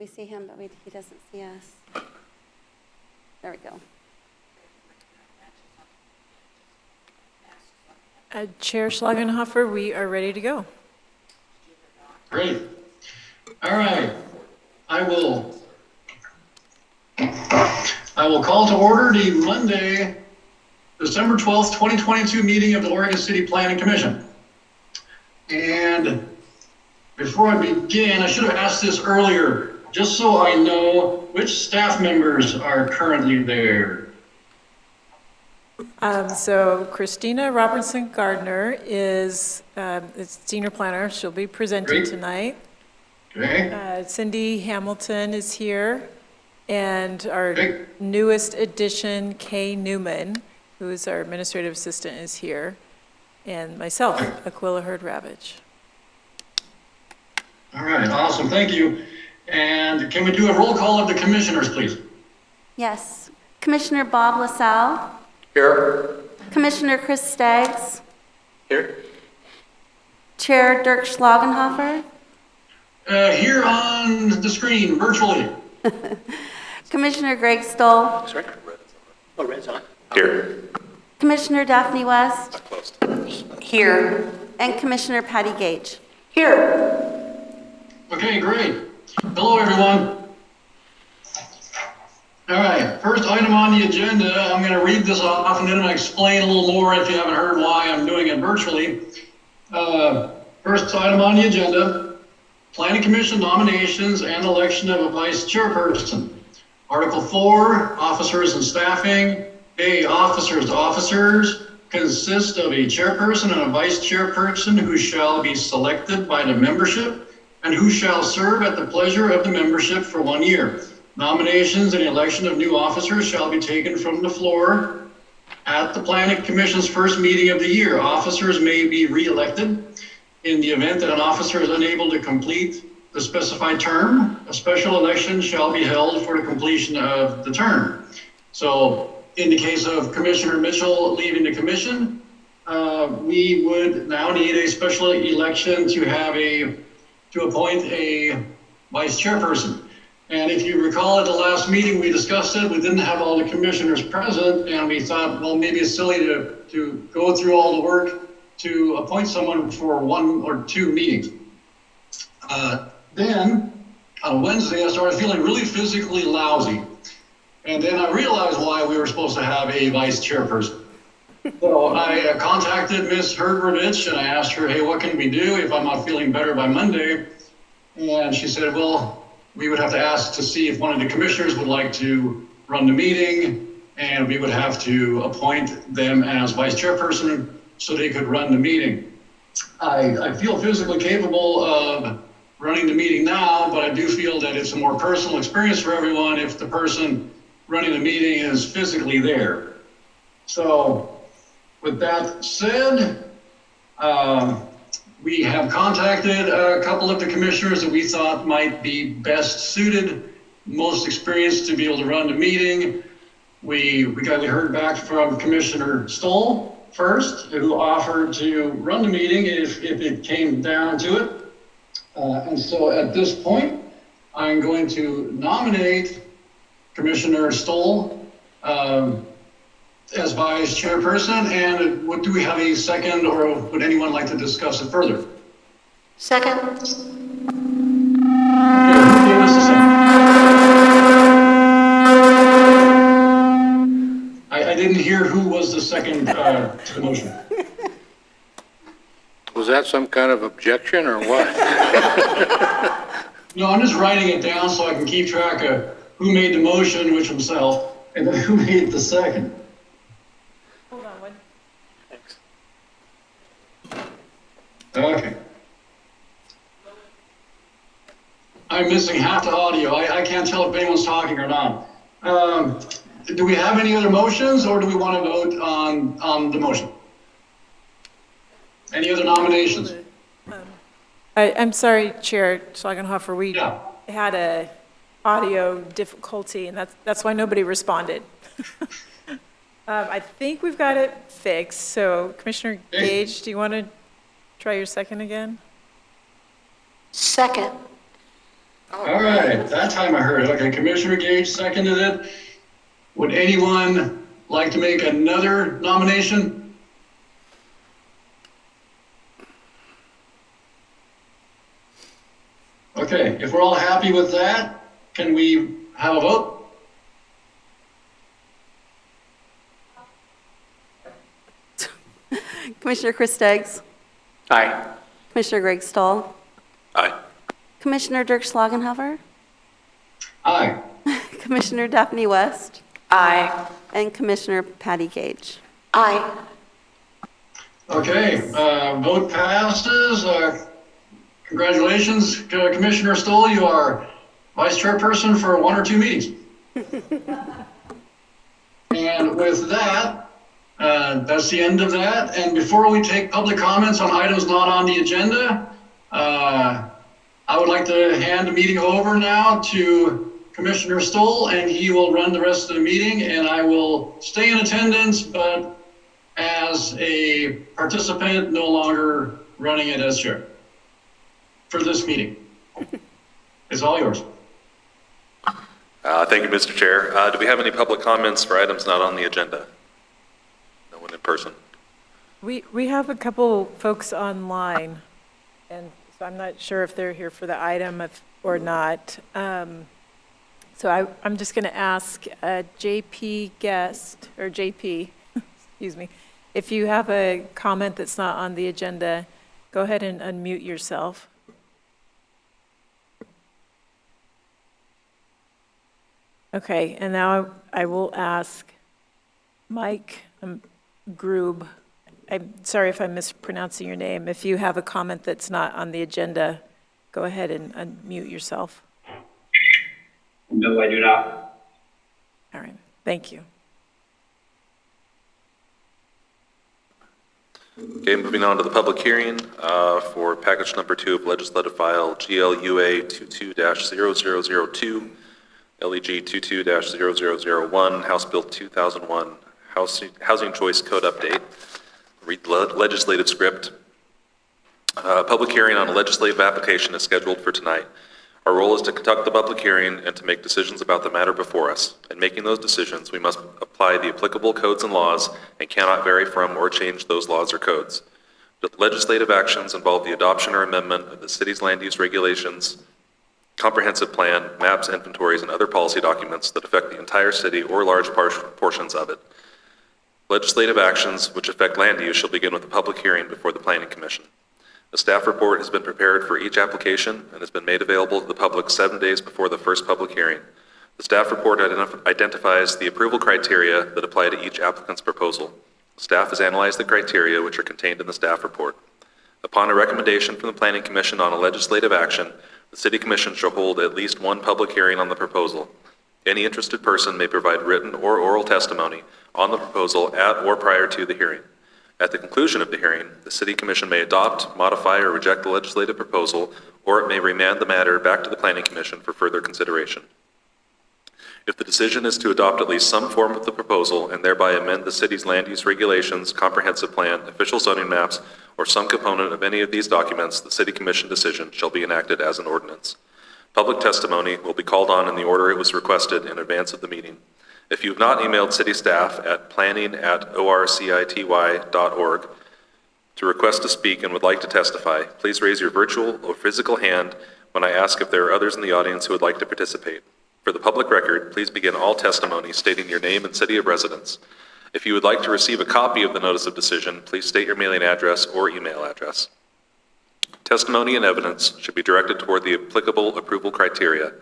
We see him, but he doesn't see us. There we go. Chair Schlagenhofer, we are ready to go. Great. All right. I will call to order the Monday, December 12th, 2022 meeting of the Oregon City Planning Commission. And before I begin, I should have asked this earlier, just so I know which staff members are currently there. So Christina Robertson Gardner is senior planner. She'll be presenting Great. tonight. Okay. Cindy Hamilton is here, and our Okay. newest addition, Kay Newman, who is our administrative assistant, is here, and myself, Aquila Hurd-Ravage. All right, awesome, thank you. And can we do a roll call of the commissioners, please? Yes. Commissioner Bob LaSalle. Here. Commissioner Chris Staggs. Here. Chair Dirk Schlagenhofer. Here on the screen, virtually. Commissioner Greg Stoll. That's right. Oh, red's on. Here. Commissioner Daphne West. Closed. Here. And Commissioner Patty Gage. Here. Okay, great. Hello, everyone. All right, first item on the agenda, I'm going to read this off and then I'll explain a little more if you haven't heard why I'm doing it virtually. First item on the agenda, Planning Commission nominations and election of a vice chairperson. Article 4, officers and staffing. A, officers to officers consist of a chairperson and a vice chairperson who shall be selected by the membership and who shall serve at the pleasure of the membership for 1 year. Nominations and election of new officers shall be taken from the floor at the Planning Commission's first meeting of the year. Officers may be re-elected. In the event that an officer is unable to complete the specified term, a special election shall be held for the completion of the term. So in the case of Commissioner Mitchell leaving the commission, we would now need a special election to appoint a vice chairperson. And if you recall at the last meeting, we discussed it, we didn't have all the commissioners present, and we thought, well, maybe it's silly to go through all the work to appoint someone for 1 or 2 meetings. Then on Wednesday, I started feeling really physically lousy. And then I realized why we were supposed to have a vice chairperson. So I contacted Ms. Hurd-Ravage and I asked her, hey, what can we do if I'm not feeling better by Monday? And she said, well, we would have to ask to see if one of the commissioners would like to run the meeting, and we would have to appoint them as vice chairperson so they could run the meeting. I feel physically capable of running the meeting now, but I do feel that it's a more personal experience for everyone if the person running the meeting is physically there. So with that said, we have contacted a couple of the commissioners that we thought might be best suited, most experienced to be able to run the meeting. We heard back from Commissioner Stoll first, who offered to run the meeting if it came down to it. And so at this point, I'm going to nominate Commissioner Stoll as vice chairperson. And do we have a second, or would anyone like to discuss it further? Second. Okay, who gave us the second? I didn't hear who was the second to the motion. Was that some kind of objection or what? No, I'm just writing it down so I can keep track of who made the motion, which himself, and then who made the second. Hold on one. Thanks. Okay. I'm missing half the audio. I can't tell if anyone's talking or not. Do we have any other motions, or do we want to vote on the motion? Any other nominations? I'm sorry, Chair Schlagenhofer, we Yeah. had a audio difficulty, and that's why nobody responded. I think we've got it fixed, so Commissioner Gage, do you want to try your second again? Second. All right, that time I heard it. Okay, Commissioner Gage seconded it. Would anyone like to make another nomination? Okay, if we're all happy with that, can we have a vote? Commissioner Chris Steggs, Aye. Commissioner Greg Stahl, Aye. Commissioner Dirk Schlagenhofer, Aye. Commissioner Daphne West, Aye. and Commissioner Patty Gage. Aye. Okay, vote passes. Congratulations, Commissioner Stoll, you are Vice Chairperson for 1 or 2 meetings. And with that, that's the end of that. And before we take public comments on items not on the agenda, I would like to hand the meeting over now to Commissioner Stoll, and he will run the rest of the meeting, and I will stay in attendance, but as a participant, no longer running it as chair for this meeting. It's all yours. Thank you, Mr. Chair. Do we have any public comments for items not on the agenda? No one in person. We have a couple folks online, and so I'm not sure if they're here for the item or not. So I'm just going to ask JP Guest, or JP, excuse me, if you have a comment that's not on the agenda, go ahead and unmute yourself. Okay, and now I will ask Mike Grube. I'm sorry if I'm mispronouncing your name. If you have a comment that's not on the agenda, go ahead and unmute yourself. No, I do not. All right, thank you. Okay, moving on to the public hearing for package number 2 of legislative file GLUA 22-0002, LEG 22-0001, House Bill 2001, Housing Choice Code Update. Read the legislative script. Public hearing on a legislative application is scheduled for tonight. Our role is to conduct the public hearing and to make decisions about the matter before us. In making those decisions, we must apply the applicable codes and laws and cannot vary from or change those laws or codes. The legislative actions involve the adoption or amendment of the city's land use regulations, comprehensive plan, maps, inventories, and other policy documents that affect the entire city or large portions of it. Legislative actions which affect land use shall begin with a public hearing before the Planning Commission. A staff report has been prepared for each application and has been made available to the public 7 days before the first public hearing. The staff report identifies the approval criteria that apply to each applicant's proposal. Staff has analyzed the criteria which are contained in the staff report. Upon a recommendation from the Planning Commission on a legislative action, the City Commission shall hold at least one public hearing on the proposal. Any interested person may provide written or oral testimony on the proposal at or prior to the hearing. At the conclusion of the hearing, the City Commission may adopt, modify, or reject the legislative proposal, or it may remand the matter back to the Planning Commission for further consideration. If the decision is to adopt at least some form of the proposal and thereby amend the city's land use regulations, comprehensive plan, official zoning maps, or some component of any of these documents, the City Commission decision shall be enacted as an ordinance. Public testimony will be called on in the order it was requested in advance of the meeting. If you have not emailed city staff at planning@orcity.org to request to speak and would like to testify, please raise your virtual or physical hand when I ask if there are others in the audience who would like to participate. For the public record, please begin all testimony stating your name and city of residence. If you would like to receive a copy of the notice of decision, please state your mailing address or email address. Testimony and evidence should be directed toward the applicable approval criteria.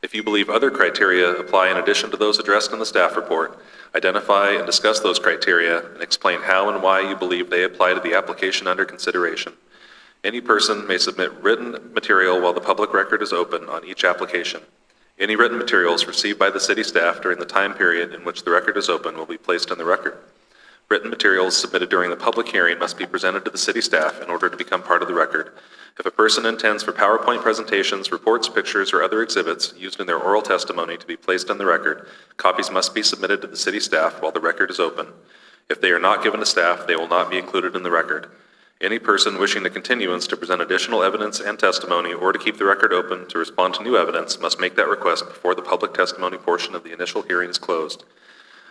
If you believe other criteria apply in addition to those addressed in the staff report, identify and discuss those criteria and explain how and why you believe they apply to the application under consideration. Any person may submit written material while the public record is open on each application. Any written materials received by the city staff during the time period in which the record is open will be placed in the record. Written materials submitted during the public hearing must be presented to the city staff in order to become part of the record. If a person intends for PowerPoint presentations, reports, pictures, or other exhibits used in their oral testimony to be placed on the record, copies must be submitted to the city staff while the record is open. If they are not given to staff, they will not be included in the record. Any person wishing a continuance to present additional evidence and testimony or to keep the record open to respond to new evidence must make that request before the public testimony portion of the initial hearing is closed.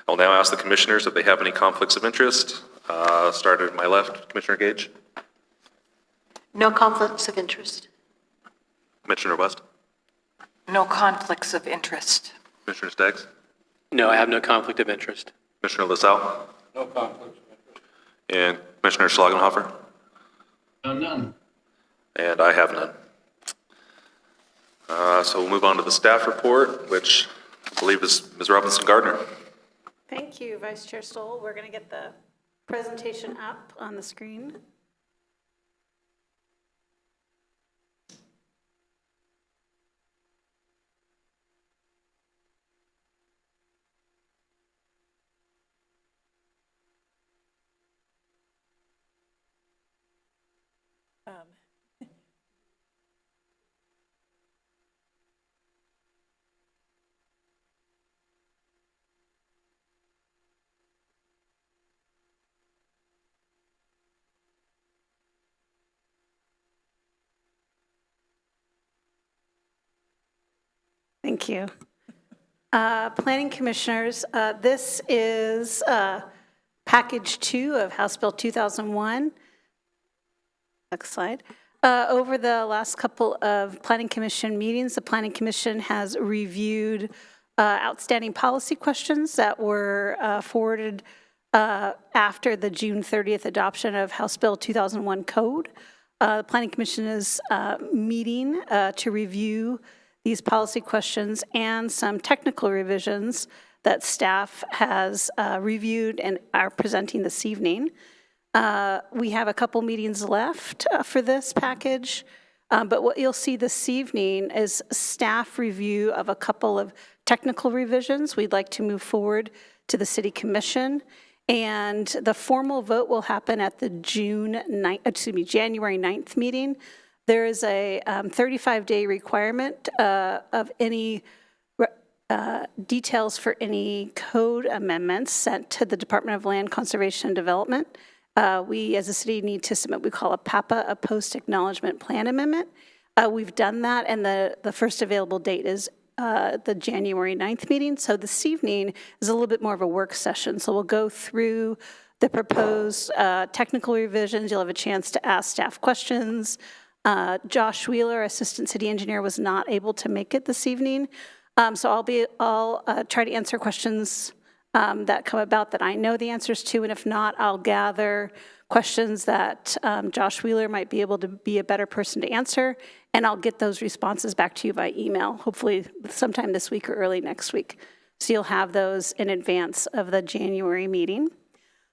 I will now ask the commissioners if they have any conflicts of interest. Starting at my left, Commissioner Gage. No conflicts of interest. Commissioner West. No conflicts of interest. Commissioner Staggs. No, I have no conflict of interest. Commissioner LaSalle. No conflicts of interest. And Commissioner Schlagenhofer. None. And I have none. So we'll move on to the staff report, which I believe is Ms. Robinson Gardner. Thank you, Vice Chair Stoll. We're going to get the presentation up on the screen. Thank you. Planning Commissioners, this is Package 2 of House Bill 2001. Next slide. Over the last couple of Planning Commission meetings, the Planning Commission has reviewed outstanding policy questions that were forwarded after the June 30th adoption of House Bill 2001 Code. The Planning Commission is meeting to review these policy questions and some technical revisions that staff has reviewed and are presenting this evening. We have a couple meetings left for this package, but what you'll see this evening is staff review of a couple of technical revisions. We'd like to move forward to the City Commission, and the formal vote will happen at the January 9th meeting. There is a 35-day requirement of any details for any code amendments sent to the Department of Land Conservation and Development. We, as a city, need to submit what we call a PAPA, a Post-Acknowledgement Plan Amendment. We've done that, and the first available date is the January 9th meeting. So this evening is a little bit more of a work session. So we'll go through the proposed technical revisions. You'll have a chance to ask staff questions. Josh Wheeler, Assistant City Engineer, was not able to make it this evening. So I'll try to answer questions that come about that I know the answers to, and if not, I'll gather questions that Josh Wheeler might be able to be a better person to answer, and I'll get those responses back to you by email, hopefully sometime this week or early next week. So you'll have those in advance of the January meeting.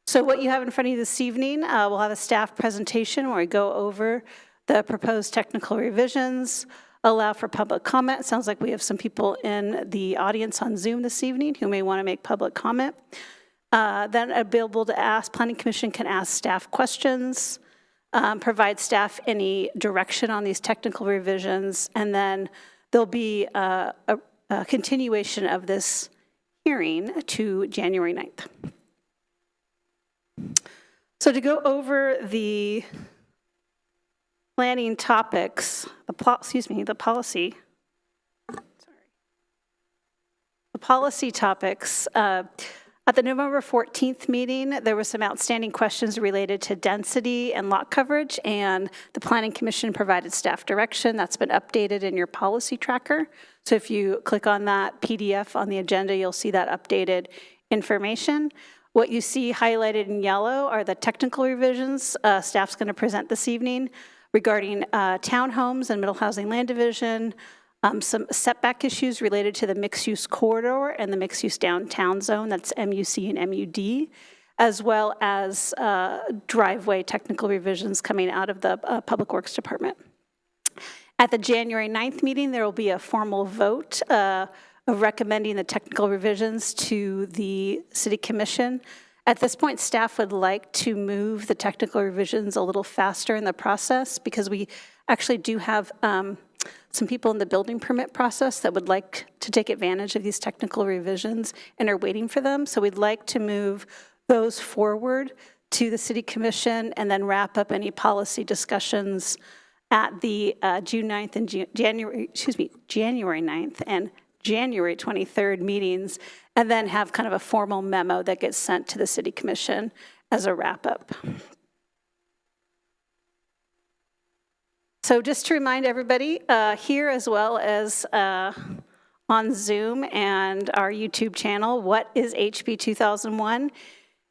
So what you have in front of you this evening, we'll have a staff presentation where we go over the proposed technical revisions, allow for public comment. It sounds like we have some people in the audience on Zoom this evening who may want to make public comment. Then available to ask, Planning Commission can ask staff questions, provide staff any direction on these technical revisions, and then there'll be a continuation of this hearing to January 9th. So to go over the planning topics, the policy topics. At the November 14th meeting, there were some outstanding questions related to density and lot coverage, and the Planning Commission provided staff direction. That's been updated in your policy tracker. So if you click on that PDF on the agenda, you'll see that updated information. What you see highlighted in yellow are the technical revisions staff's going to present this evening regarding townhomes and middle housing land division, some setback issues related to the mixed-use corridor and the mixed-use downtown zone, that's MUC and MUD, as well as driveway technical revisions coming out of the Public Works Department. At the January 9th meeting, there will be a formal vote of recommending the technical revisions to the City Commission. At this point, staff would like to move the technical revisions a little faster in the process because we actually do have some people in the building permit process that would like to take advantage of these technical revisions and are waiting for them. So we'd like to move those forward to the City Commission and then wrap up any policy discussions at the June 9th and January 9th and January 23rd meetings, and then have kind of a formal memo that gets sent to the City Commission as a wrap-up. So just to remind everybody here, as well as on Zoom and our YouTube channel, what is HB 2001?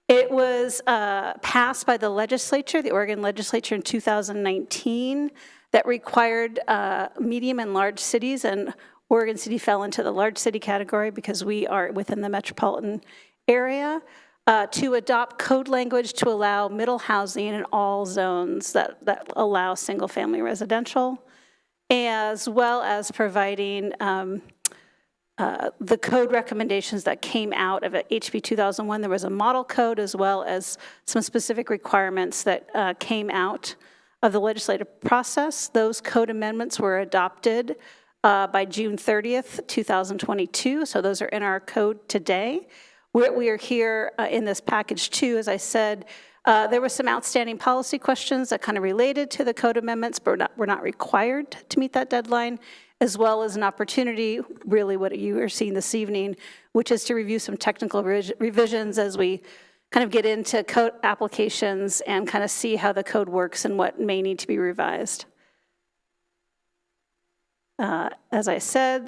It was passed by the legislature, the Oregon legislature, in 2019, that required medium and large cities, and Oregon City fell into the large city category because we are within the metropolitan area, to adopt code language to allow middle housing in all zones that allow single-family residential, as well as providing the code recommendations that came out of HB 2001. There was a model code as well as some specific requirements that came out of the legislative process. Those code amendments were adopted by June 30th, 2022, so those are in our code today. We are here in this package 2, as I said. There were some outstanding policy questions that kind of related to the code amendments, but were not required to meet that deadline, as well as an opportunity, really what you are seeing this evening, which is to review some technical revisions as we kind of get into code applications and kind of see how the code works and what may need to be revised. As I said,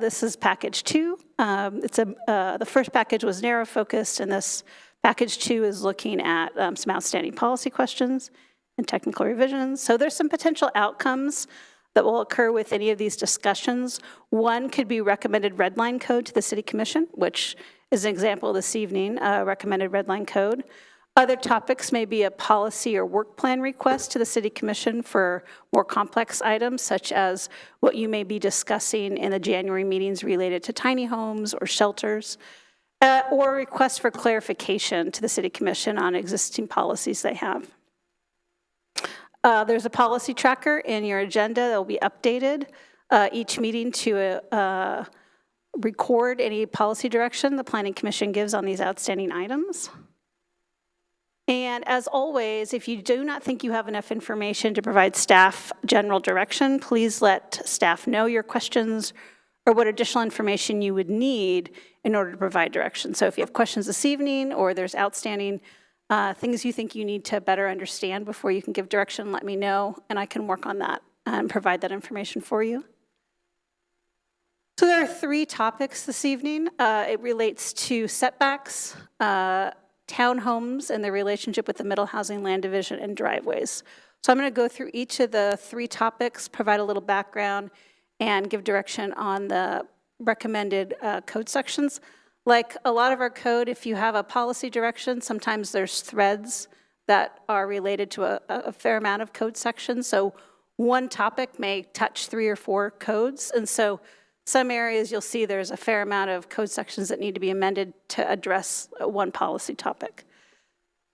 this is package 2. The first package was narrow focused, and this package 2 is looking at some outstanding policy questions and technical revisions. So there's some potential outcomes that will occur with any of these discussions. One could be recommended redline code to the City Commission, which is an example this evening, recommended redline code. Other topics may be a policy or work plan request to the City Commission for more complex items, such as what you may be discussing in the January meetings related to tiny homes or shelters, or a request for clarification to the City Commission on existing policies they have. There's a policy tracker in your agenda that will be updated each meeting to record any policy direction the Planning Commission gives on these outstanding items. And as always, if you do not think you have enough information to provide staff general direction, please let staff know your questions or what additional information you would need in order to provide direction. So if you have questions this evening or there's outstanding things you think you need to better understand before you can give direction, let me know, and I can work on that and provide that information for you. So there are 3 topics this evening. It relates to setbacks, townhomes, and their relationship with the Middle Housing Land Division, and driveways. So I'm going to go through each of the 3 topics, provide a little background, and give direction on the recommended code sections. Like a lot of our code, if you have a policy direction, sometimes there's threads that are related to a fair amount of code sections. So one topic may touch 3 or 4 codes, and so some areas you'll see there's a fair amount of code sections that need to be amended to address one policy topic.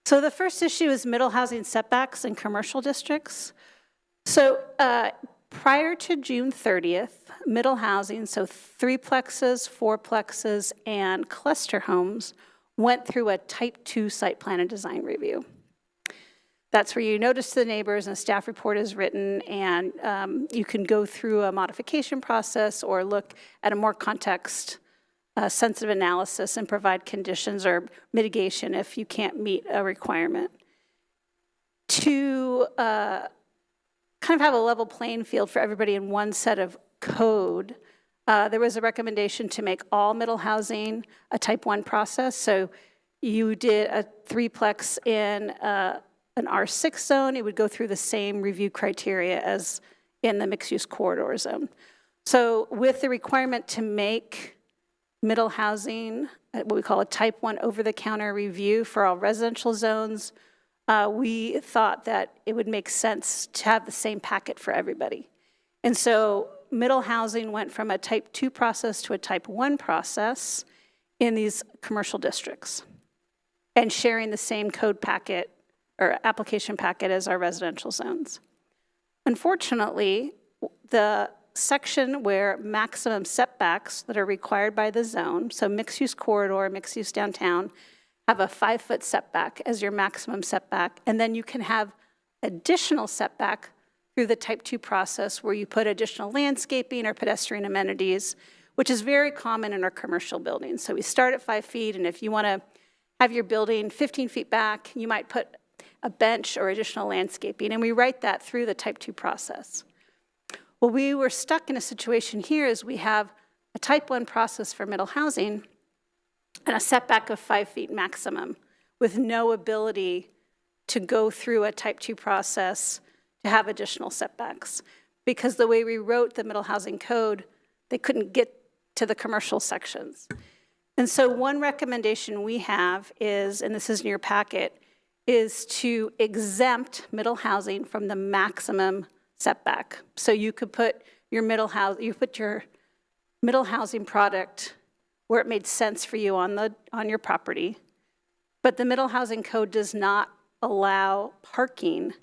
So the first issue is middle housing setbacks in commercial districts. So prior to June 30th, middle housing, so 3-plexes, 4-plexes, and cluster homes went through a type 2 site plan and design review. That's where you notice the neighbors and a staff report is written, and you can go through a modification process or look at a more context-sensitive analysis and provide conditions or mitigation if you can't meet a requirement. To kind of have a level playing field for everybody in one set of code, there was a recommendation to make all middle housing a type 1 process. So you did a 3-plex in an R6 zone, it would go through the same review criteria as in the mixed-use corridor zone. So with the requirement to make middle housing, what we call a type 1 over-the-counter review for all residential zones, we thought that it would make sense to have the same packet for everybody. And so middle housing went from a type 2 process to a type 1 process in these commercial districts, and sharing the same code packet or application packet as our residential zones. Unfortunately, the section where maximum setbacks that are required by the zone, so mixed-use corridor, mixed-use downtown, have a 5-foot setback as your maximum setback, and then you can have additional setback through the type 2 process where you put additional landscaping or pedestrian amenities, which is very common in our commercial buildings. So we start at 5 feet, and if you want to have your building 15 feet back, you might put a bench or additional landscaping, and we write that through the type 2 process. Well, we were stuck in a situation here is we have a type 1 process for middle housing and a setback of 5 feet maximum with no ability to go through a type 2 process to have additional setbacks. Because the way we wrote the middle housing code, they couldn't get to the commercial sections. And so one recommendation we have is, and this is in your packet, is to exempt middle housing from the maximum setback. So you could put your middle housing product where it made sense for you on your property, but the middle housing code does not allow parking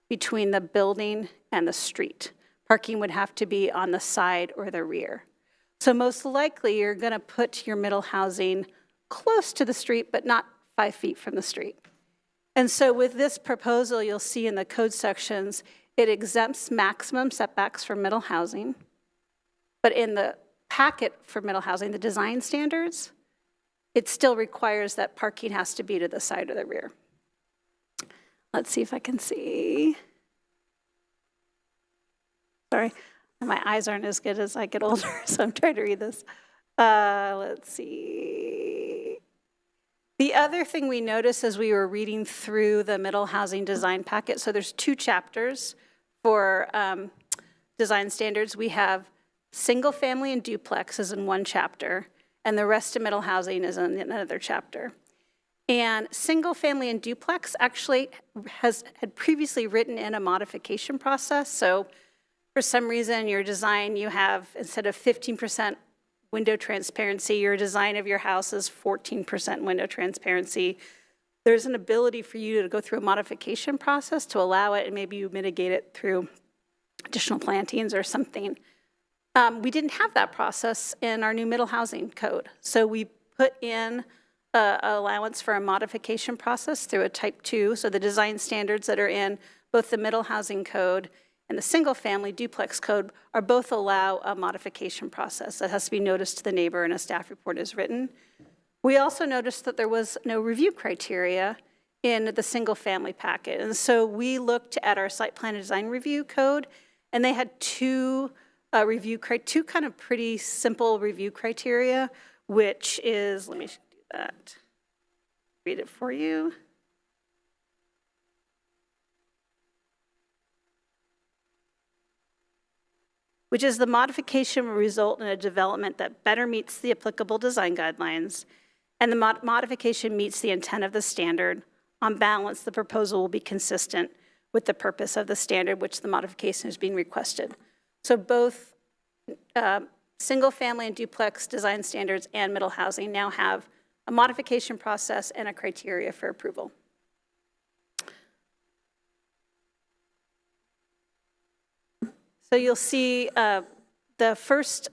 between the building and the street. Parking would have to be on the side or the rear. So most likely you're going to put your middle housing close to the street, but not 5 feet from the street. And so with this proposal, you'll see in the code sections, it exempts maximum setbacks for middle housing, but in the packet for middle housing, the design standards, it still requires that parking has to be to the side or the rear. Let's see if I can see. Sorry, my eyes aren't as good as I get older, so I'm trying to read this. Let's see. The other thing we noticed as we were reading through the middle housing design packet, so there's 2 chapters for design standards. We have single family and duplex is in one chapter, and the rest of middle housing is in another chapter. And single family and duplex actually had previously written in a modification process. So for some reason, your design, you have, instead of 15% window transparency, your design of your house is 14% window transparency. There's an ability for you to go through a modification process to allow it, and maybe you mitigate it through additional plantings or something. We didn't have that process in our new middle housing code. So we put in an allowance for a modification process through a type 2. So the design standards that are in both the middle housing code and the single family duplex code are both allow a modification process that has to be noticed to the neighbor and a staff report is written. We also noticed that there was no review criteria in the single family packet. And so we looked at our site plan and design review code, and they had two kind of pretty simple review criteria, which is, let me do that, read it for you. Which is the modification will result in a development that better meets the applicable design guidelines, and the modification meets the intent of the standard. On balance, the proposal will be consistent with the purpose of the standard which the modification is being requested. So both single family and duplex design standards and middle housing now have a modification process and a criteria for approval. So you'll see the first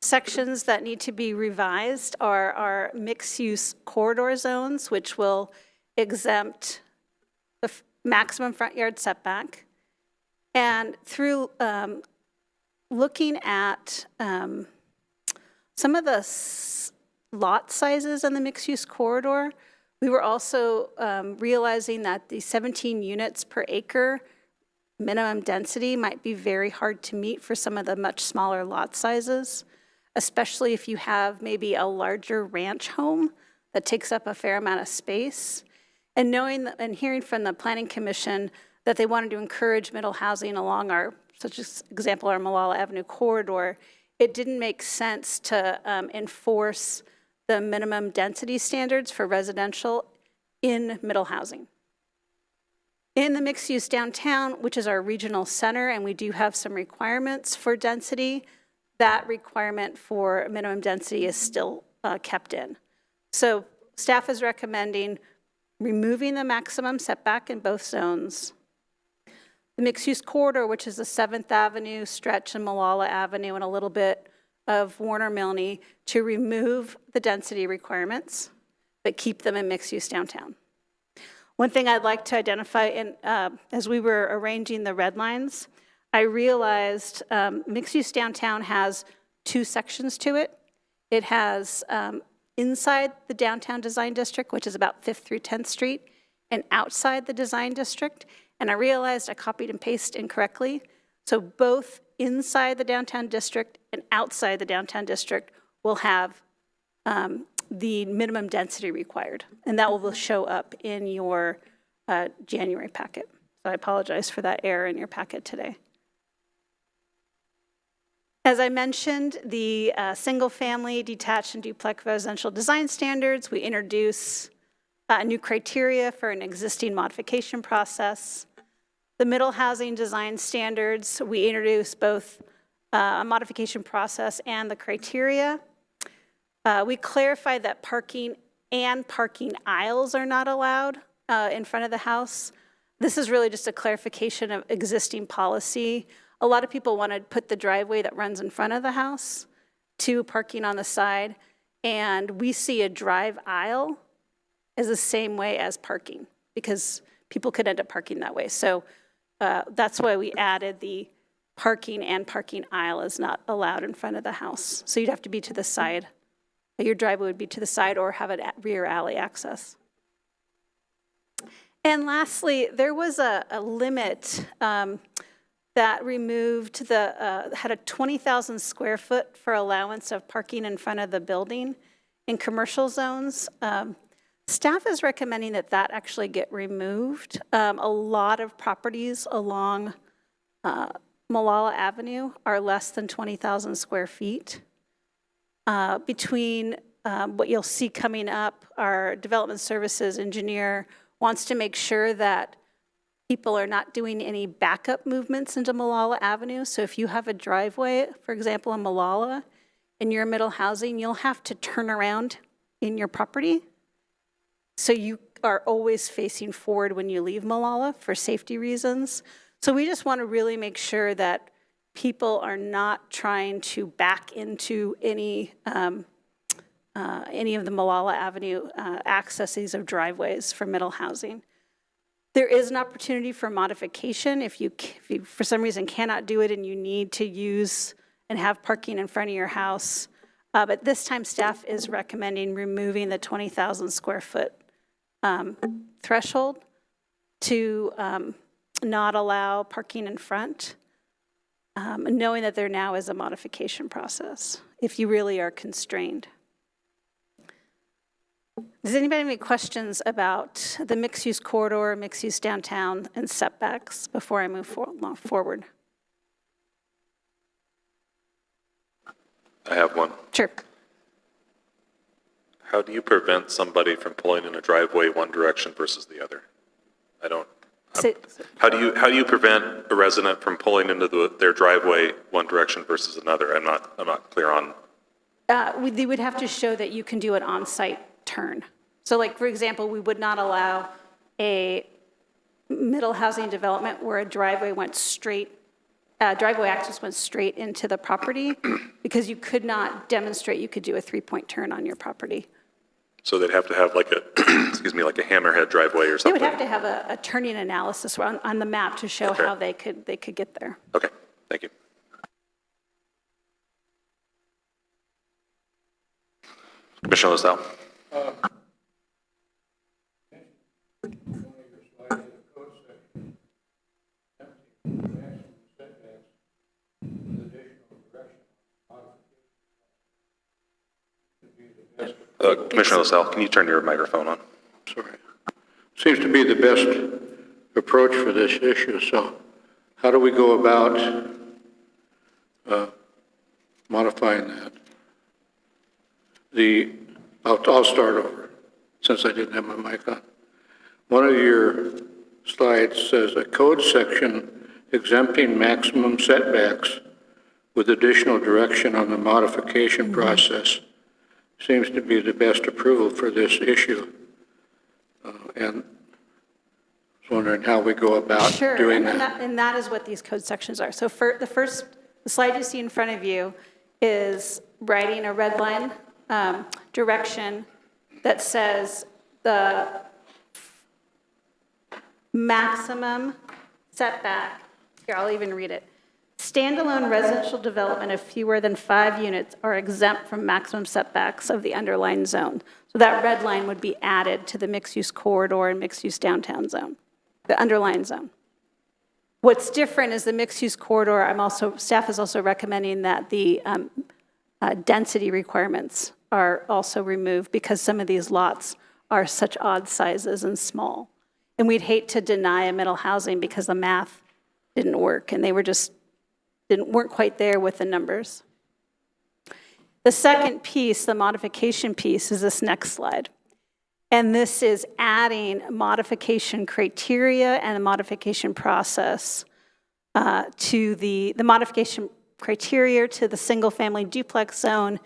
sections that need to be revised are our mixed-use corridor zones, which will exempt the maximum front yard setback. And through looking at some of the lot sizes in the mixed-use corridor, we were also realizing that the 17 units per acre minimum density might be very hard to meet for some of the much smaller lot sizes, especially if you have maybe a larger ranch home that takes up a fair amount of space. And knowing and hearing from the Planning Commission that they wanted to encourage middle housing along our, such as example, our Malala Avenue corridor, it didn't make sense to enforce the minimum density standards for residential in middle housing. In the mixed use downtown, which is our regional center, and we do have some requirements for density, that requirement for minimum density is still kept in. So staff is recommending removing the maximum setback in both zones. The mixed use corridor, which is the 7th Avenue stretch and Malala Avenue and a little bit of Warner Milne, to remove the density requirements but keep them in mixed-use downtown. One thing I'd like to identify, as we were arranging the red lines, I realized mixed-use downtown has two sections to it. It has inside the downtown design district, which is about 5th through 10th Street, and outside the design district. And I realized I copied and pasted incorrectly. So both inside the downtown district and outside the downtown district will have the minimum density required. And that will show up in your January packet. So I apologize for that error in your packet today. As I mentioned, the single-family, detached, and duplex residential design standards, we introduce new criteria for an existing modification process. The middle housing design standards, we introduce both a modification process and the criteria. We clarified that parking and parking aisles are not allowed in front of the house. This is really just a clarification of existing policy. A lot of people want to put the driveway that runs in front of the house to parking on the side, and we see a drive aisle as the same way as parking because people could end up parking that way. So that's why we added the parking and parking aisle is not allowed in front of the house. So you'd have to be to the side. Your driveway would be to the side or have a rear alley access. And lastly, there was a limit that removed had a 20,000 square foot for allowance of parking in front of the building in commercial zones. Staff is recommending that that actually get removed. A lot of properties along Malala Avenue are less than 20,000 square feet. Between what you'll see coming up, our development services engineer wants to make sure that people are not doing any backup movements into Malala Avenue. So if you have a driveway, for example, in Malala, and you're middle housing, you'll have to turn around in your property. So you are always facing forward when you leave Malala for safety reasons. So we just want to really make sure that people are not trying to back into any of the Malala Avenue accesses of driveways for middle housing. There is an opportunity for modification if you for some reason cannot do it and you need to use and have parking in front of your house. But this time staff is recommending removing the 20,000 square foot threshold to not allow parking in front, knowing that there now is a modification process if you really are constrained. Does anybody have any questions about the mixed-use corridor, mixed-use downtown, and setbacks before I move forward? I have one. Sure. How do you prevent somebody from pulling in a driveway one direction versus the other? How do you prevent a resident from pulling into their driveway one direction versus another? I'm not clear on. They would have to show that you can do an on-site turn. So like, for example, we would not allow a middle housing development where a driveway went straight, driveway access went straight into the property because you could not demonstrate you could do a 3-point turn on your property. So they'd have to have like a, excuse me, like a hammerhead driveway or something? They would have to have a turning analysis on the map to show how they could get there. Okay, thank you. Commissioner LaSalle. Commissioner LaSalle, can you turn your microphone on? Sorry. Seems to be the best approach for this issue. So how do we go about modifying that? I'll start over since I didn't have my mic on. One of your slides says a code section exempting maximum setbacks with additional direction on the modification process seems to be the best approval for this issue. And I was wondering how we go about doing that. And that is what these code sections are. So for the slide you see in front of you is writing a red line direction that says the maximum setback, here, I'll even read it. Standalone residential development of fewer than 5 units are exempt from maximum setbacks of the underlying zone. So that red line would be added to the mixed-use corridor and mixed-use downtown zone, the underlying zone. What's different is the mixed-use corridor, staff is also recommending that the density requirements are also removed because some of these lots are such odd sizes and small. And we'd hate to deny a middle housing because the math didn't work and they weren't quite there with the numbers. The second piece, the modification piece, is this next slide. And this is adding modification criteria and the modification process to the modification criteria to the single-family duplex zone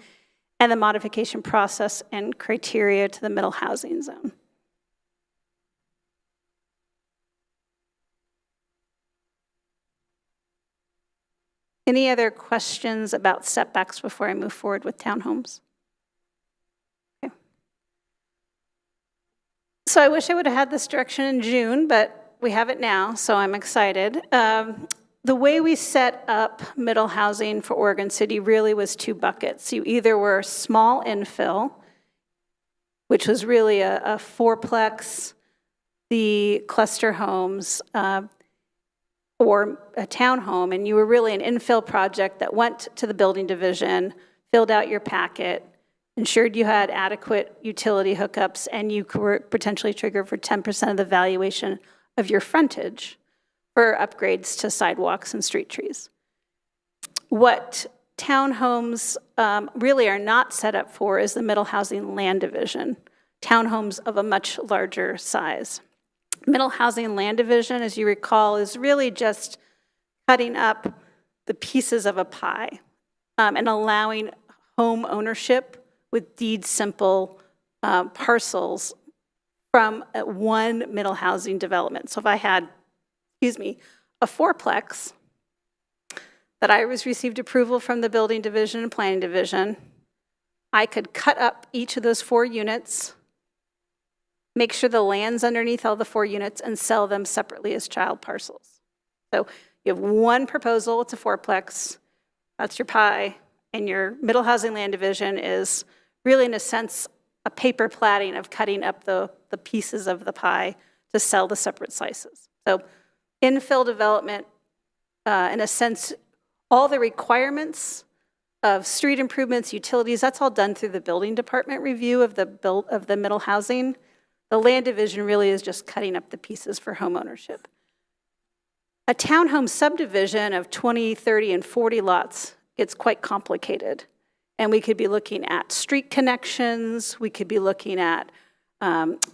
and the modification process and criteria to the middle housing zone. Any other questions about setbacks before I move forward with townhomes? Okay. So I wish I would have had this direction in June, but we have it now, so I'm excited. The way we set up middle housing for Oregon City really was 2 buckets. You either were small infill, which was really a 4-plex, the cluster homes, or a townhome, and you were really an infill project that went to the building division, filled out your packet, ensured you had adequate utility hookups, and you could potentially trigger for 10% of the valuation of your frontage for upgrades to sidewalks and street trees. What townhomes really are not set up for is the middle housing land division, townhomes of a much larger size. Middle housing land division, as you recall, is really just cutting up the pieces of a pie and allowing home ownership with deed simple parcels from one middle housing development. So if I had, a 4-plex that I received approval from the building division and planning division, I could cut up each of those 4 units, make sure the land's underneath all the 4 units, and sell them separately as child parcels. So you have one proposal, it's a 4-plex, that's your pie, and your middle housing land division is really, in a sense, a paper platting of cutting up the pieces of the pie to sell the separate slices. So infill development, in a sense, all the requirements of street improvements, utilities, that's all done through the building department review of the middle housing. The land division really is just cutting up the pieces for home ownership. A townhome subdivision of 20, 30, and 40 lots gets quite complicated. And we could be looking at street connections, we could be looking at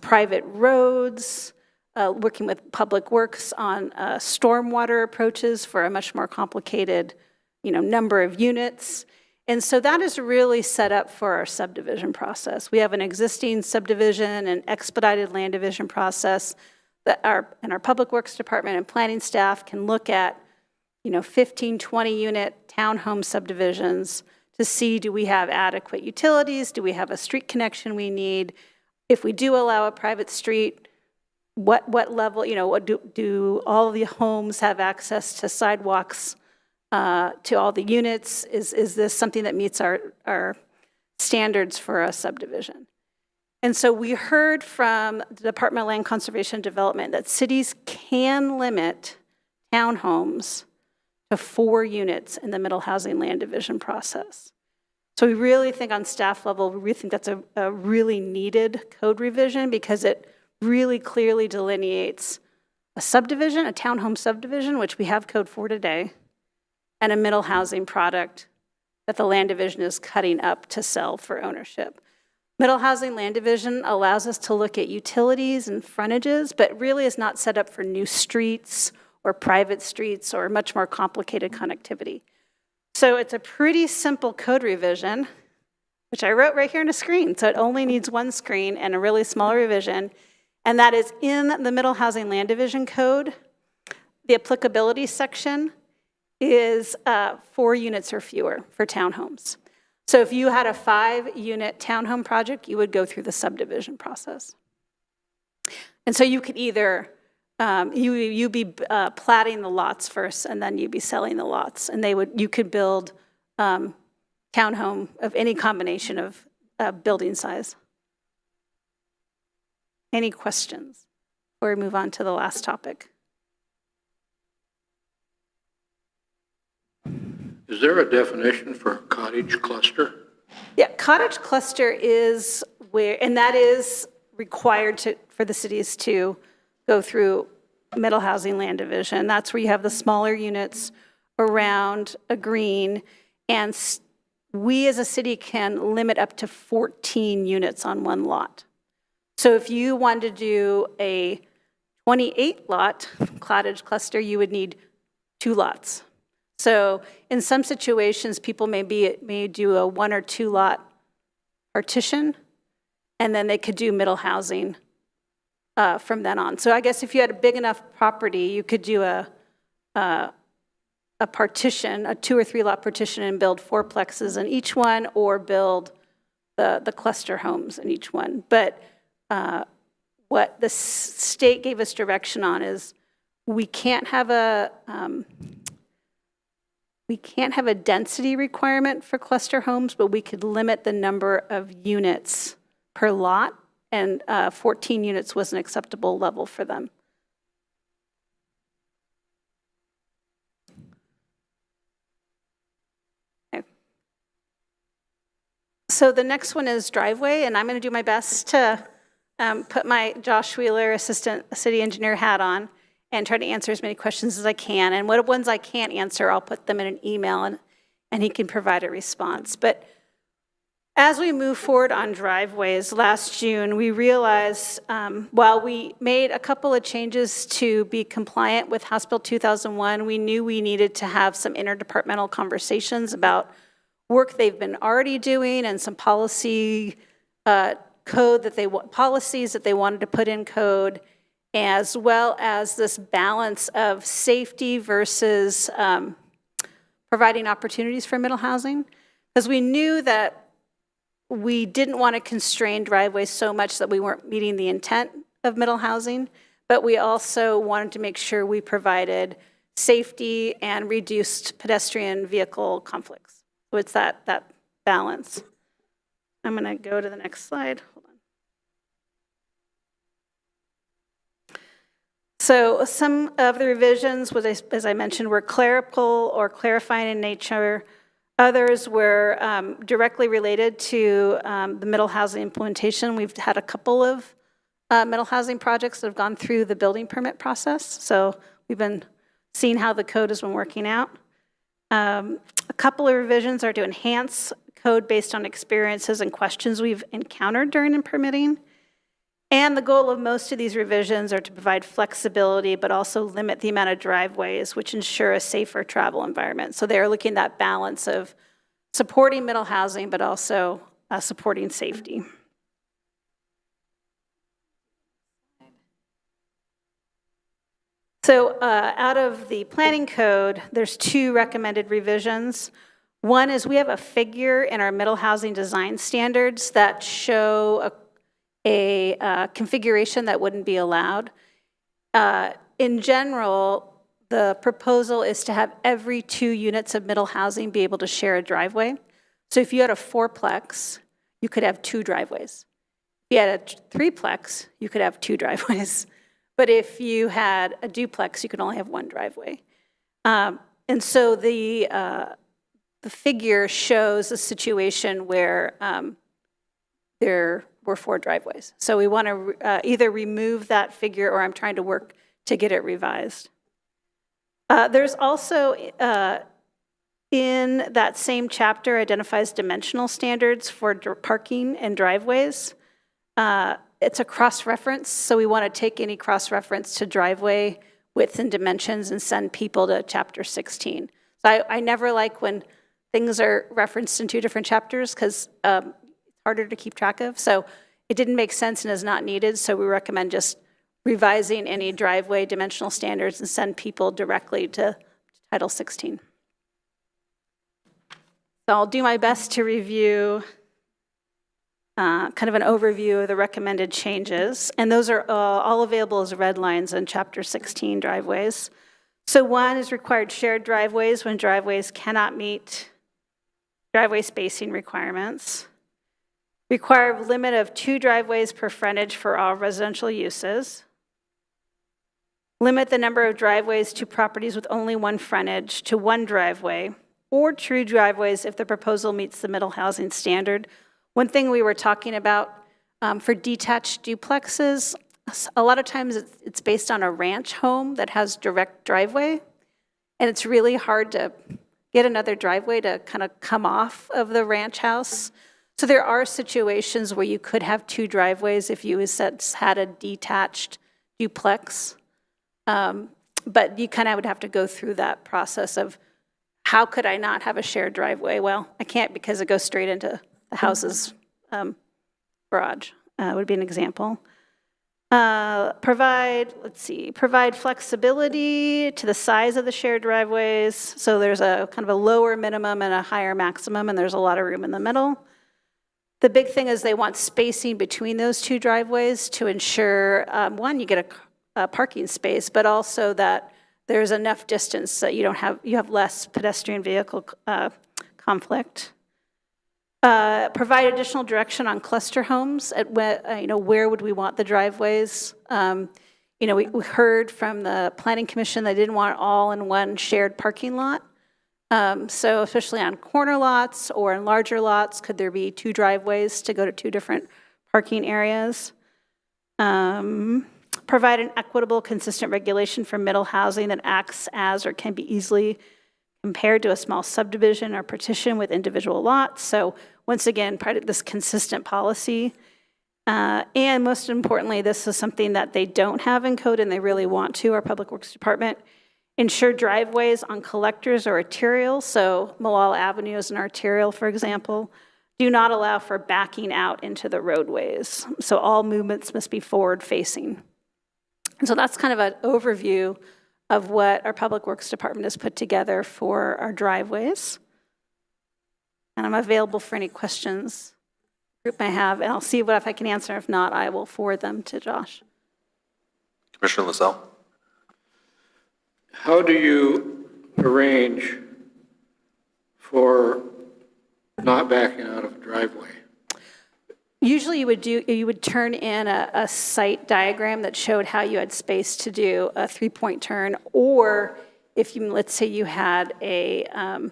private roads, working with public works on stormwater approaches for a much more complicated number of units. And so that is really set up for our subdivision process. We have an existing subdivision and expedited land division process that our public works department and planning staff can look at 15, 20 unit townhome subdivisions to see, do we have adequate utilities? Do we have a street connection we need? If we do allow a private street, what level, do all the homes have access to sidewalks to all the units? Is this something that meets our standards for a subdivision? And so we heard from the Department of Land Conservation and Development that cities can limit townhomes to 4 units in the middle housing land division process. So we really think on staff level, we think that's a really needed code revision because it really clearly delineates a subdivision, a townhome subdivision, which we have code for today, and a middle housing product that the land division is cutting up to sell for ownership. Middle housing land division allows us to look at utilities and frontages, but really is not set up for new streets or private streets or much more complicated connectivity. So it's a pretty simple code revision, which I wrote right here on a screen. So it only needs one screen and a really small revision. And that is in the middle housing land division code. The applicability section is 4 units or fewer for townhomes. So if you had a 5-unit townhome project, you would go through the subdivision process. And so you could either, you'd be platting the lots first, and then you'd be selling the lots. And you could build townhome of any combination of building size. Any questions before we move on to the last topic? Is there a definition for a cottage cluster? Yeah, cottage cluster is where, and that is required for the cities to go through middle housing land division. That's where you have the smaller units around a green, and we as a city can limit up to 14 units on one lot. So if you wanted to do a 28-lot cottage cluster, you would need 2 lots. So in some situations, people may do a 1 or 2 lot partition, and then they could do middle housing from then on. So I guess if you had a big enough property, you could do a partition, a 2 or 3 lot partition, and build 4plexes in each one, or build the cluster homes in each one. But what the state gave us direction on is we can't have a density requirement for cluster homes, but we could limit the number of units per lot, and 14 units was an acceptable level for them. Okay. So the next one is driveway, and I'm going to do my best to put my Josh Wheeler assistant city engineer hat on and try to answer as many questions as I can. And what ones I can't answer, I'll put them in an email, and he can provide a response. But as we move forward on driveways, last June, we realized while we made a couple of changes to be compliant with House Bill 2001, we knew we needed to have some interdepartmental conversations about work they've been already doing and some policy policies that they wanted to put in code, as well as this balance of safety versus providing opportunities for middle housing. Because we knew that we didn't want to constrain driveways so much that we weren't meeting the intent of middle housing, but we also wanted to make sure we provided safety and reduced pedestrian vehicle conflicts. So it's that balance. I'm going to go to the next slide. Hold on. So some of the revisions, as I mentioned, were clerical or clarifying in nature. Others were directly related to the middle housing implementation. We've had a couple of middle housing projects that have gone through the building permit process. So we've been seeing how the code has been working out. A couple of revisions are to enhance code based on experiences and questions we've encountered during permitting. And the goal of most of these revisions are to provide flexibility, but also limit the amount of driveways, which ensure a safer travel environment. So they're looking at that balance of supporting middle housing, but also supporting safety. So out of the planning code, there's 2 recommended revisions. One is we have a figure in our middle housing design standards that show a configuration that wouldn't be allowed. In general, the proposal is to have every 2 units of middle housing be able to share a driveway. So if you had a 4plex, you could have 2 driveways. If you had a 3plex, you could have 2 driveways. But if you had a duplex, you could only have 1 driveway. And so the figure shows a situation where there were 4 driveways. So we want to either remove that figure, or I'm trying to work to get it revised. There's also, in that same chapter, identifies dimensional standards for parking and driveways. It's a cross-reference, so we want to take any cross-reference to driveway width and dimensions and send people to chapter 16. So I never like when things are referenced in 2 different chapters, because it's harder to keep track of. So it didn't make sense and is not needed, so we recommend just revising any driveway dimensional standards and send people directly to Title 16. So I'll do my best to review kind of an overview of the recommended changes. And those are all available as red lines in Chapter 16 driveways. So one is required shared driveways when driveways cannot meet driveway spacing requirements. Require a limit of 2 driveways per frontage for all residential uses. Limit the number of driveways to properties with only 1 frontage to 1 driveway, or true driveways if the proposal meets the middle housing standard. One thing we were talking about for detached duplexes, a lot of times it's based on a ranch home that has direct driveway, and it's really hard to get another driveway to kind of come off of the ranch house. So there are situations where you could have 2 driveways if you had a detached duplex. But you kind of would have to go through that process of how could I not have a shared driveway? Well, I can't because it goes straight into the house's garage, would be an example. Provide flexibility to the size of the shared driveways. So there's a kind of a lower minimum and a higher maximum, and there's a lot of room in the middle. The big thing is they want spacing between those 2 driveways to ensure, one, you get a parking space, but also that there's enough distance that you have less pedestrian vehicle conflict. Provide additional direction on cluster homes at where would we want the driveways. We heard from the Planning Commission they didn't want it all in one shared parking lot. So especially on corner lots or in larger lots, could there be 2 driveways to go to 2 different parking areas? Provide an equitable, consistent regulation for middle housing that acts as or can be easily compared to a small subdivision or partition with individual lots. So once again, part of this consistent policy. And most importantly, this is something that they don't have in code and they really want to, our Public Works Department. Ensure driveways on collectors or arterials, so Malala Avenue is an arterial, for example, do not allow for backing out into the roadways. So all movements must be forward-facing. And so that's kind of an overview of what our Public Works Department has put together for our driveways. And I'm available for any questions the group may have, and I'll see if I can answer. If not, I will forward them to Josh. Commissioner Lassell? How do you arrange for not backing out of a driveway? Usually you would turn in a site diagram that showed how you had space to do a 3-point turn, or if let's say you had an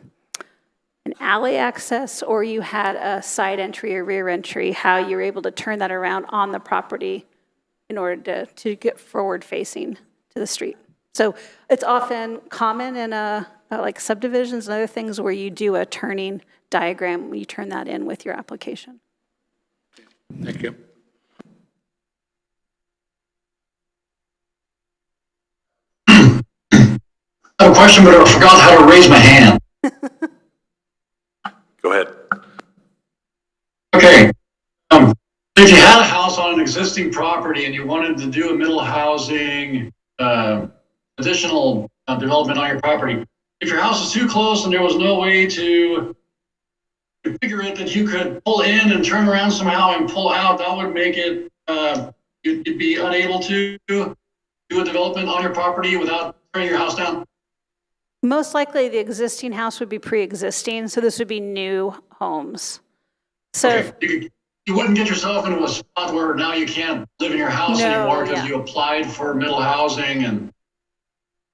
alley access or you had a side entry or rear entry, how you're able to turn that around on the property in order to get forward facing to the street. So it's often common in like subdivisions and other things where you do a turning diagram when you turn that in with your application. Thank you. I have a question, but I forgot how to raise my hand. Go ahead. Okay. If you had a house on an existing property and you wanted to do a middle housing, additional development on your property, if your house is too close and there was no way to configure it that you could pull in and turn around somehow and pull out, that would make it, you'd be unable to do a development on your property without tearing your house down? Most likely the existing house would be pre-existing, so this would be new homes. So okay. You wouldn't get yourself into a spot where now you can't live in your house anymore because you applied for middle housing and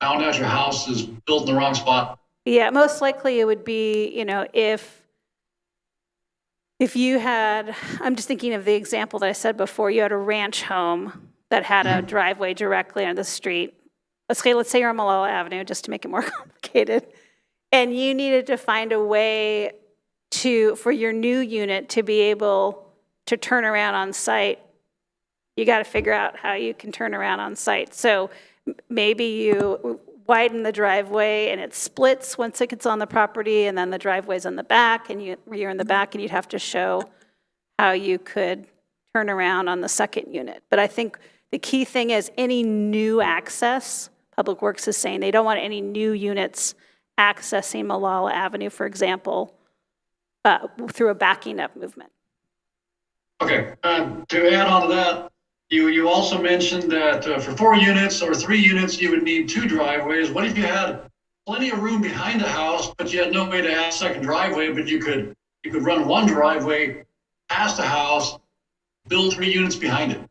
found out your house is built in the wrong spot. Yeah, most likely it would be, if you had, I'm just thinking of the example that I said before, you had a ranch home that had a driveway directly on the street. Let's say you're on Malala Avenue, just to make it more complicated, and you needed to find a way for your new unit to be able to turn around on site. You got to figure out how you can turn around on site. So maybe you widen the driveway and it splits once it gets on the property, and then the driveway's in the back, and you're in the back, and you'd have to show how you could turn around on the second unit. But I think the key thing is any new access, Public Works is saying they don't want any new units accessing Malala Avenue, for example, through a backing up movement. Okay, to add on to that, you also mentioned that for 4 units or 3 units, you would need 2 driveways. What if you had plenty of room behind the house, but you had no way to add a second driveway, but you could run 1 driveway past the house, build 3 units behind it?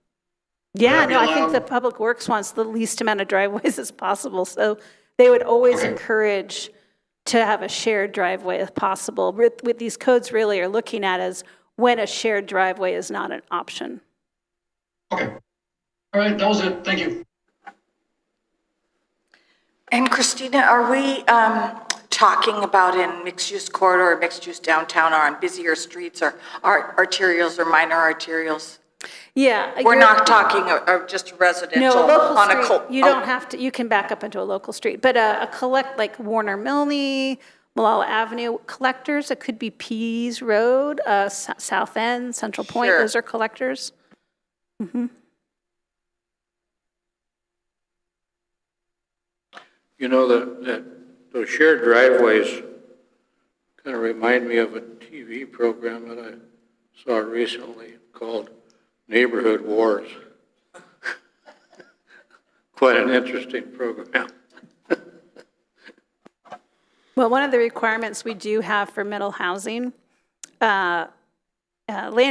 Yeah, Would that be no, I think allowed? the Public Works wants the least amount of driveways as possible, so they would always Okay. encourage to have a shared driveway if possible. With these codes really are looking at as when a shared driveway is not an option. Okay. All right, that was it. Thank you. And Christina, are we talking about in mixed-use corridor or mixed-use downtown or on busier streets or arterials or minor arterials? Yeah. We're you're- not talking of just residential No, a local on a street, you don't have to, you can back up into a local street, but a collect, like Warner Milne, Malala Avenue, collectors, it could be Pease Road, South End, Central Point, Sure. those are collectors. You know, that those shared driveways kind of remind me of a TV program that I saw recently called Neighborhood Wars. Quite an interesting program. Well, one of the requirements we do have for middle housing, land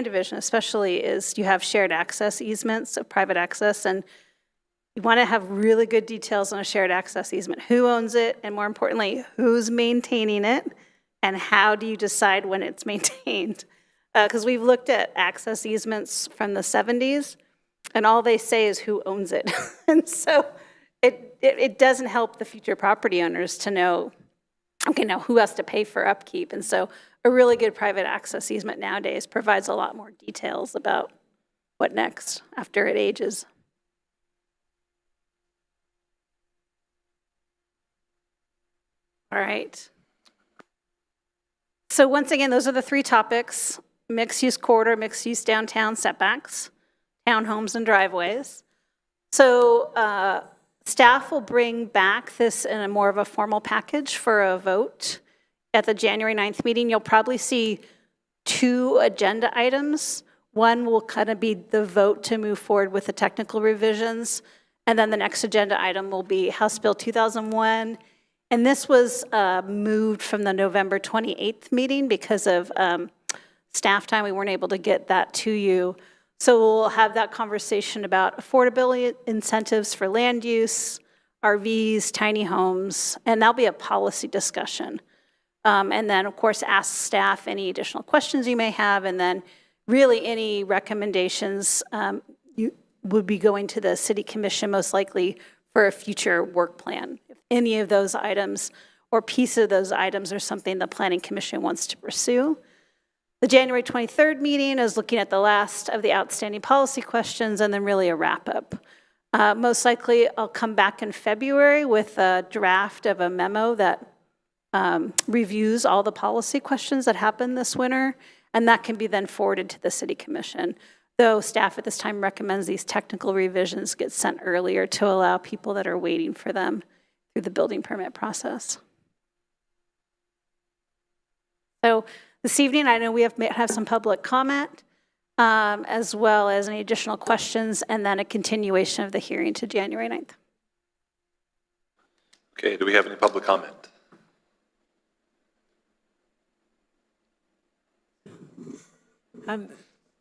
division especially, is you have shared access easements of private access, and you want to have really good details on a shared access easement. Who owns it, and more importantly, who's maintaining it, and how do you decide when it's maintained? Because we've looked at access easements from the 70s, and all they say is who owns it. And so it doesn't help the future property owners to know, okay, now who has to pay for upkeep? And so a really good private access easement nowadays provides a lot more details about what next after it ages. All right. So once again, those are the 3 topics: mixed-use corridor, mixed-use downtown setbacks, townhomes and driveways. So staff will bring back this in a more of a formal package for a vote at the January 9th meeting. You'll probably see 2 agenda items. One will kind of be the vote to move forward with the technical revisions, and then the next agenda item will be House Bill 2001. And this was moved from the November 28th meeting because of staff time. We weren't able to get that to you. So we'll have that conversation about affordability incentives for land use, RVs, tiny homes, and that'll be a policy discussion. And then, of course, ask staff any additional questions you may have, and then really any recommendations you would be going to the City Commission most likely for a future work plan. If any of those items or piece of those items are something the Planning Commission wants to pursue. The January 23rd meeting is looking at the last of the outstanding policy questions and then really a wrap-up. Most likely, I'll come back in February with a draft of a memo that reviews all the policy questions that happened this winter, and that can be then forwarded to the City Commission. Though staff at this time recommends these technical revisions get sent earlier to allow people that are waiting for them through the building permit process. So this evening, I know we have some public comment, as well as any additional questions, and then a continuation of the hearing to January 9th. Okay, do we have any public comment?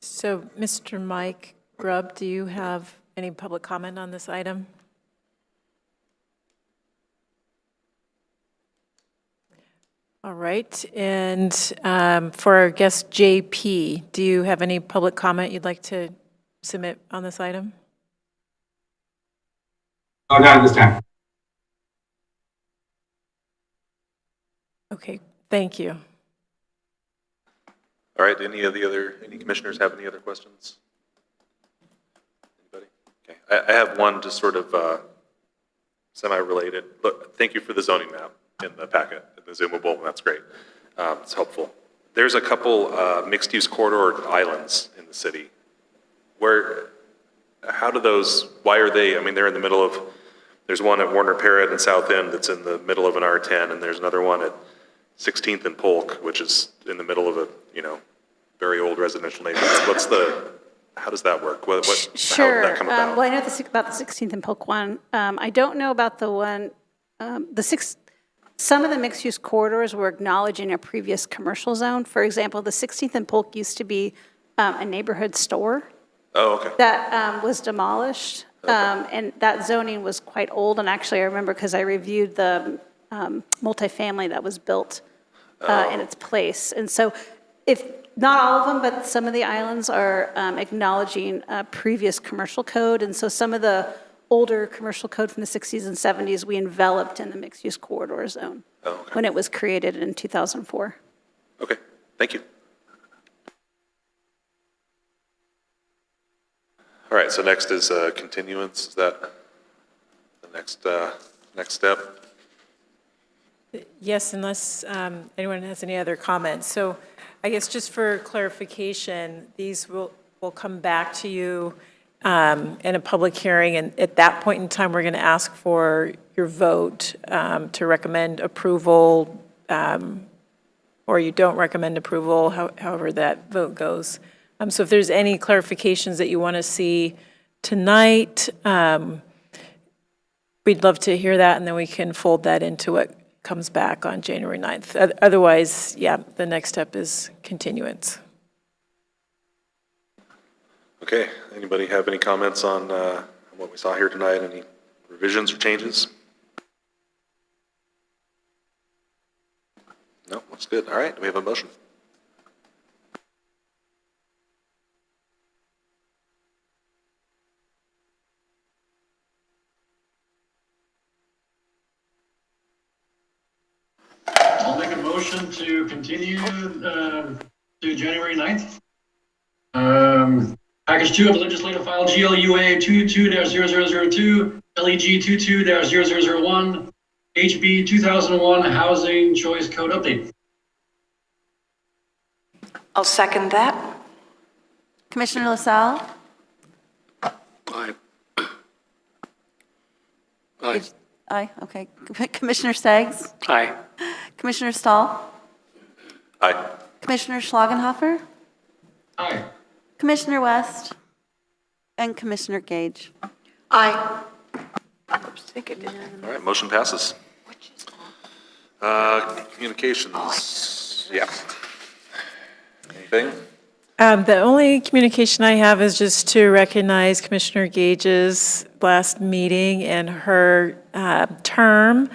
So, Mr. Mike Grubb, do you have any public comment on this item? All right, and for our guest JP, do you have any public comment you'd like to submit on this item? Oh, not at this time. Okay, thank you. All right, any commissioners have any other questions? Anybody? Okay, I have one just sort of semi-related. Look, thank you for the zoning map in the packet, the zoomable, that's great. It's helpful. There's a couple mixed-use corridor islands in the city. How do those, why are they, I mean, they're in the middle of, there's one at Warner Parrott and South End that's in the middle of an R10, and there's another one at 16th and Polk, which is in the middle of a, very old residential neighborhood. How does that work? How Sure. did that come about? Well, I know about the 16th and Polk one. I don't know about the one, some of the mixed-use corridors were acknowledging a previous commercial zone. For example, the 16th and Polk used to be a neighborhood store Oh, okay. that was demolished. And that zoning was quite old. And actually, I remember because I reviewed the multifamily that was built in its place. And so if not all of them, but some of the islands are acknowledging a previous commercial code. And so some of the older commercial code from the 60s and 70s, we enveloped in the mixed-use corridor zone when it was created in 2004. Okay, thank you. All right, so next is continuance. Is that the next step? Yes, unless anyone has any other comments. So I guess just for clarification, these will come back to you in a public hearing, and at that point in time, we're going to ask for your vote to recommend approval, or you don't recommend approval, however that vote goes. So if there's any clarifications that you want to see tonight, we'd love to hear that, and then we can fold that into what comes back on January 9th. Otherwise, yeah, the next step is continuance. Okay, anybody have any comments on what we saw here tonight? Any revisions or changes? No, looks good. All right, do we have a motion? I'll make a motion to continue to January 9th. Package 2 of the legislative file GLUA 22-0002, LEG 22-0001, HB 2001 Housing Choice Code Update. I'll second that. Commissioner LaSalle? Aye. Aye. Aye, okay. Commissioner Staggs? Aye. Commissioner Stahl? Aye. Commissioner Schlagenhofer? Aye. Commissioner West? And Commissioner Gage? Aye. Oops, I think I did. All right, motion passes. Communications. Yeah. Anything? The only communication I have is just to recognize Commissioner Gage's last meeting and her term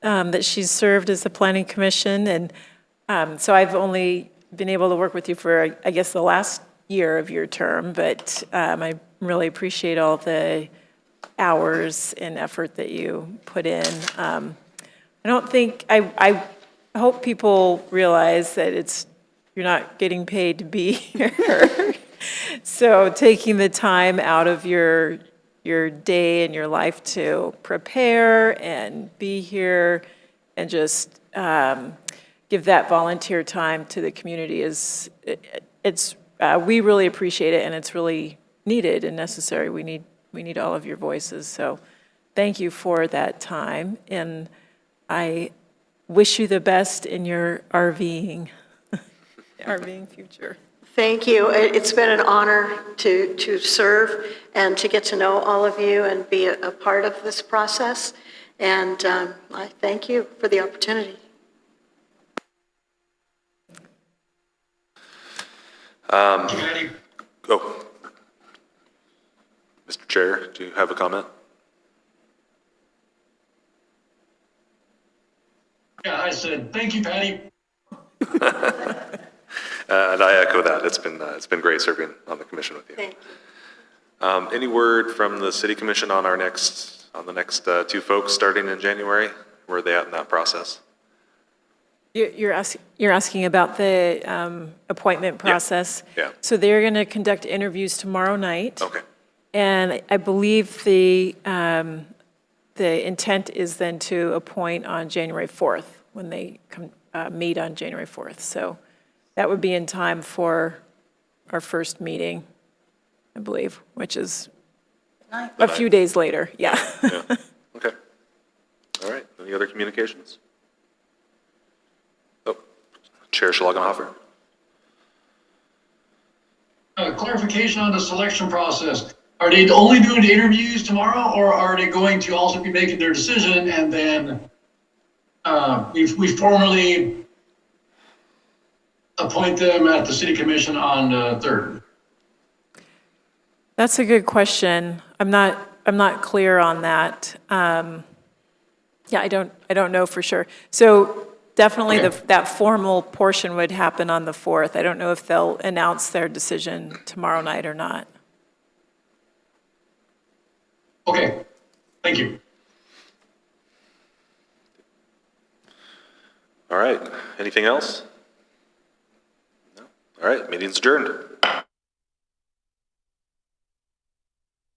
that she's served as the Planning Commission. And so I've only been able to work with you for, I guess, the last year of your term, but I really appreciate all the hours and effort that you put in. I don't think, I hope people realize that you're not getting paid to be here. So taking the time out of your day and your life to prepare and be here and just give that volunteer time to the community we really appreciate it, and it's really needed and necessary. We need all of your voices. So thank you for that time, and I wish you the best in your RVing future. Thank you. It's been an honor to serve and to get to know all of you and be a part of this process. And I thank you for the opportunity. Go. Mr. Chair, do you have a comment? Yeah, I said, thank you, Patty. And I echo that. It's been great serving on the commission with you. Thank you. Any word from the city commission on the next two folks starting in January? Where are they at in that process? You're asking about the appointment process? Yeah. So they're going to conduct interviews tomorrow night. Okay. And I believe the intent is then to appoint on January 4th, when they meet on January 4th. So that would be in time for our first meeting, I believe, which is a few days later, yeah. Yeah. Okay. All right. Any other communications? Chair Schlagenhofer. Clarification on the selection process. Are they only doing the interviews tomorrow, or are they going to also be making their decision and then we formally appoint them at the city commission on the 3rd? That's a good question. I'm not clear on that. Yeah, I don't know for sure. So definitely Okay. that formal portion would happen on the 4th. I don't know if they'll announce their decision tomorrow night or not. Okay, thank you. All right, anything else? No? All right, meeting's adjourned.